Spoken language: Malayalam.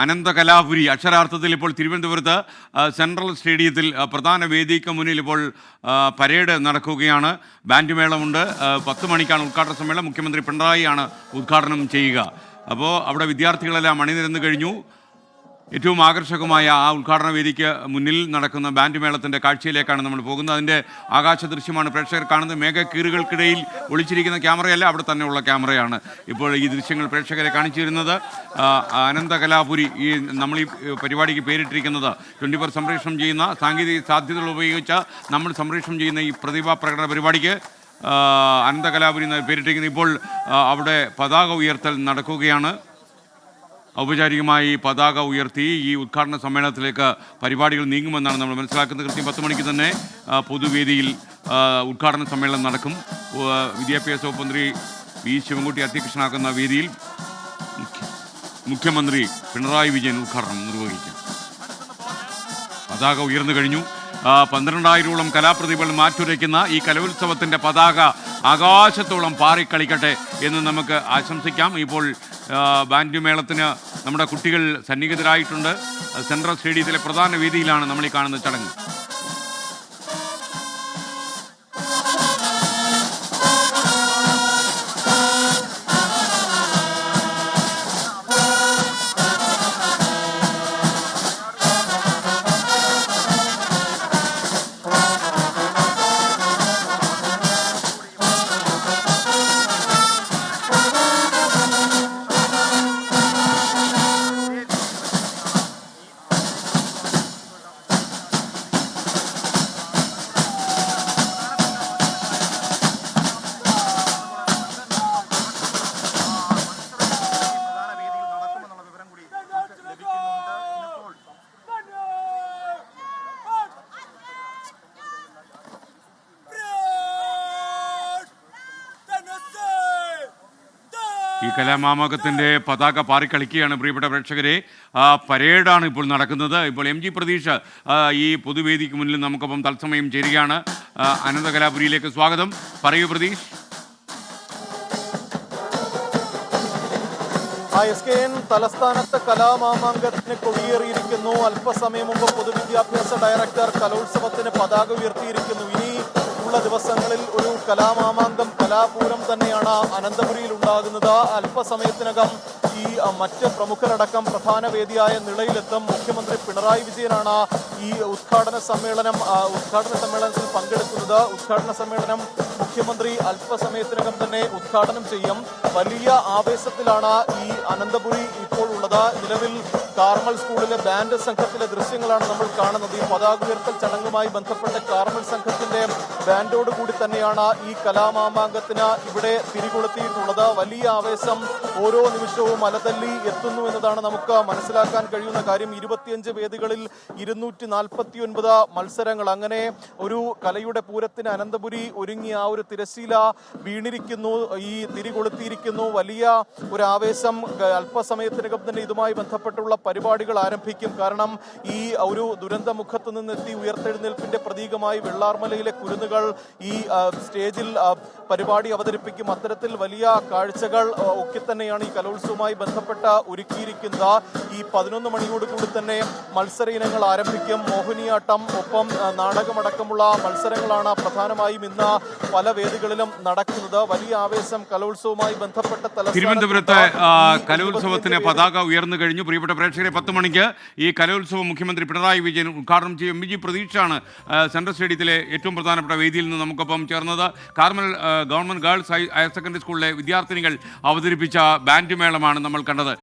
അനന്തകലാപുരി അക്ഷരാർത്ഥത്തിൽ ഇപ്പോൾ തിരുവനന്തപുരത്ത് സെൻട്രൽ സ്റ്റേഡിയത്തിൽ പ്രധാന വേദിക്ക് മുന്നിൽ ഇപ്പോൾ പരേഡ് നടക്കുകയാണ്. ബാൻഡ് മേളമുണ്ട്. 10 മണിക്കാണ് ഉദ്ഘാടന സമ്മേളനം. മുഖ്യമന്ത്രി പിണറായിയാണ് ഉദ്ഘാടനം ചെയ്യുക. അപ്പോൾ അവിടെ വിദ്യാർത്ഥികളെല്ലാം അണിനിരന്നു കഴിഞ്ഞു. ഏറ്റവും ആകർഷകമായ ആ ഉദ്ഘാടന വേദിക്ക് മുന്നിൽ നടക്കുന്ന ബാൻഡ് മേളത്തിൻ്റെ കാഴ്ചയിലേക്കാണ് നമ്മൾ പോകുന്നത്. അതിൻ്റെ ആകാശ ദൃശ്യമാണ് പ്രേക്ഷകർ കാണുന്നത്. മേഘക്കീറുകൾക്കിടയിൽ ഒളിച്ചിരിക്കുന്ന ക്യാമറയല്ല, അവിടെ തന്നെയുള്ള ക്യാമറയാണ് ഇപ്പോൾ ഈ ദൃശ്യങ്ങൾ പ്രേക്ഷകരെ കാണിച്ചു തരുന്നത്. അനന്തകലാപുരി നമ്മൾ ഈ പരിപാടിക്ക് പേരിട്ടിരിക്കുന്നത് 24 സംപ്രേഷണം ചെയ്യുന്ന സാങ്കേതിക സാധ്യതകൾ ഉപയോഗിച്ച് നമ്മൾ സംപ്രേഷണം ചെയ്യുന്ന ഈ പ്രതിഭാ പ്രകടന പരിപാടിക്ക് അനന്തകലാപുരി എന്ന് പേരിട്ടിരിക്കുന്നത്. ഇപ്പോൾ അവിടെ പതാക ഉയർത്തൽ നടക്കുകയാണ്. ഔപചാരികമായി പതാക ഉയർത്തി ഈ ഉദ്ഘാടന സമ്മേളനത്തിലേക്ക് പരിപാടികൾ നീങ്ങുമെന്നാണ് നമ്മൾ മനസ്സിലാക്കുന്നത്. കൃത്യം 10 മണിക്ക് തന്നെ പൊതുവേദിയിൽ ഉദ്ഘാടന സമ്മേളനം നടക്കും. വിദ്യാഭ്യാസ വകുപ്പ് മന്ത്രി വി ശിവൻകുട്ടി അധ്യക്ഷനാക്കുന്ന വേദിയിൽ മുഖ്യമന്ത്രി പിണറായി വിജയൻ ഉദ്ഘാടനം നിർവഹിക്കും. പതാക ഉയർന്നു കഴിഞ്ഞു. 12,000ഓളം കലാപ്രതിഭകൾ മാറ്റുരയ്ക്കുന്ന ഈ കലോത്സവത്തിൻ്റെ പതാക ആകാശത്തോളം പാറിക്കളിക്കട്ടെ എന്ന് നമുക്ക് ആശംസിക്കാം. ഇപ്പോൾ ബാൻഡ് മേളത്തിന് നമ്മുടെ കുട്ടികൾ സന്നിഹിതരായിട്ടുണ്ട്. സെൻട്രൽ സ്റ്റേഡിയത്തിലെ പ്രധാന വേദിയിലാണ് നമ്മൾ ഈ കാണുന്ന ചടങ്ങ്. ഈ കലാമാമകത്തിൻ്റെ പതാക പാറിക്കളിക്കുകയാണ് പ്രിയപ്പെട്ട പ്രേക്ഷകരെ. പരേഡാണ് ഇപ്പോൾ നടക്കുന്നത്. ഇപ്പോൾ MG പ്രതീഷ് ഈ പൊതുവേദിക്ക് മുന്നിൽ നമുക്കൊപ്പം തത്സമയം ചേരുകയാണ്. അനന്തകലാപുരിയിലേക്ക് സ്വാഗതം. പറയൂ പ്രതീഷ്. തലസ്ഥാനത്ത് കലാമാമാങ്കത്തിന് കൊടിയേറിയിരിക്കുന്നു. അല്പസമയം മുമ്പ് പൊതുവിദ്യാഭ്യാസ ഡയറക്ടർ കലോത്സവത്തിന് പതാക ഉയർത്തിയിരിക്കുന്നു. ഇനി ഉള്ള ദിവസങ്ങളിൽ ഒരു കലാമാമാങ്കം, കലാപൂരം തന്നെയാണ് അനന്തപുരിയിൽ ഉണ്ടാകുന്നത്. അല്പസമയത്തിനകം ഈ മറ്റ് പ്രമുഖരടക്കം പ്രധാന വേദിയായ നിളയിലെത്തും. മുഖ്യമന്ത്രി പിണറായി വിജയനാണ് ഈ ഉദ്ഘാടന സമ്മേളനത്തിൽ പങ്കെടുക്കുന്നത്. ഉദ്ഘാടന സമ്മേളനം മുഖ്യമന്ത്രി അല്പസമയത്തിനകം തന്നെ ഉദ്ഘാടനം ചെയ്യും. വലിയ ആവേശത്തിലാണ് ഈ അനന്തപുരി ഇപ്പോൾ ഉള്ളത്. നിലവിൽ കാർമൽ സ്കൂളിലെ ബാൻഡ് സംഘത്തിലെ ദൃശ്യങ്ങളാണ് നമ്മൾ കാണുന്നത്. ഈ പതാക ഉയർത്തൽ ചടങ്ങുമായി ബന്ധപ്പെട്ട കാർമൽ സംഘത്തിന്റെ ബാൻഡോടുകൂടി തന്നെയാണ് ഈ കലാമാമാങ്കത്തിന് ഇവിടെ തിരികൊളുത്തിയിട്ടുള്ളത്. വലിയ ആവേശം ഓരോ നിമിഷവും അലതല്ലി എത്തുന്നു എന്നതാണ് നമുക്ക് മനസ്സിലാക്കാൻ കഴിയുന്ന കാര്യം. 25 വേദികളിൽ 249 മത്സരങ്ങൾ. അങ്ങനെ ഒരു കലയുടെ പൂരത്തിന് അനന്തപുരി ഒരുങ്ങി ആ ഒരു തിരശീല വീണിരിക്കുന്നു, ഈ തിരികൊളുത്തിയിരിക്കുന്നു. വലിയ ഒരു ആവേശം. അല്പസമയത്തിനകം തന്നെ ഇതുമായി ബന്ധപ്പെട്ടുള്ള പരിപാടികൾ ആരംഭിക്കും. കാരണം ഈ ഒരു ദുരന്തമുഖത്ത് നിന്നെത്തി ഉയർത്തെഴുന്നേൽപ്പിന്റെ പ്രതീകമായി വെള്ളാർമലയിലെ കുരുന്നുകൾ ഈ സ്റ്റേജിൽ പരിപാടി അവതരിപ്പിക്കും. അത്തരത്തിൽ വലിയ കാഴ്ചകൾ ഒക്കെ തന്നെയാണ് ഈ കലോത്സവവുമായി ബന്ധപ്പെട്ട ഒരുക്കിയിരിക്കുന്നത്. ഈ 11 മണിയോടുകൂടി തന്നെ മത്സര ഇനങ്ങൾ ആരംഭിക്കും. മോഹിനിയാട്ടം, ഒപ്പം നാടകമടക്കമുള്ള മത്സരങ്ങളാണ് പ്രധാനമായും ഇന്ന് പല വേദികളിലും നടക്കുന്നത്. വലിയ ആവേശം കലോത്സവവുമായി ബന്ധപ്പെട്ട തിരുവനന്തപുരത്ത് കലോത്സവത്തിന് പതാക ഉയർന്നു കഴിഞ്ഞു. പ്രിയപ്പെട്ട പ്രേക്ഷകരെ, 10 മണിക്ക് ഈ കലോത്സവം മുഖ്യമന്ത്രി പിണറായി വിജയൻ ഉദ്ഘാടനം ചെയ്യും. MG പ്രതീക്ഷാണ് സെൻട്രൽ സ്റ്റേഡിയത്തിലെ ഏറ്റവും പ്രധാനപ്പെട്ട വേദിയിൽ നിന്ന് നമുക്കൊപ്പം ചേർന്നത്. Carmel government girls higher secondary സ്കൂളിലെ വിദ്യാർത്ഥിനികൾ അവതരിപ്പിച്ച ബാൻഡ് മേളമാണ് നമ്മൾ കണ്ടത്.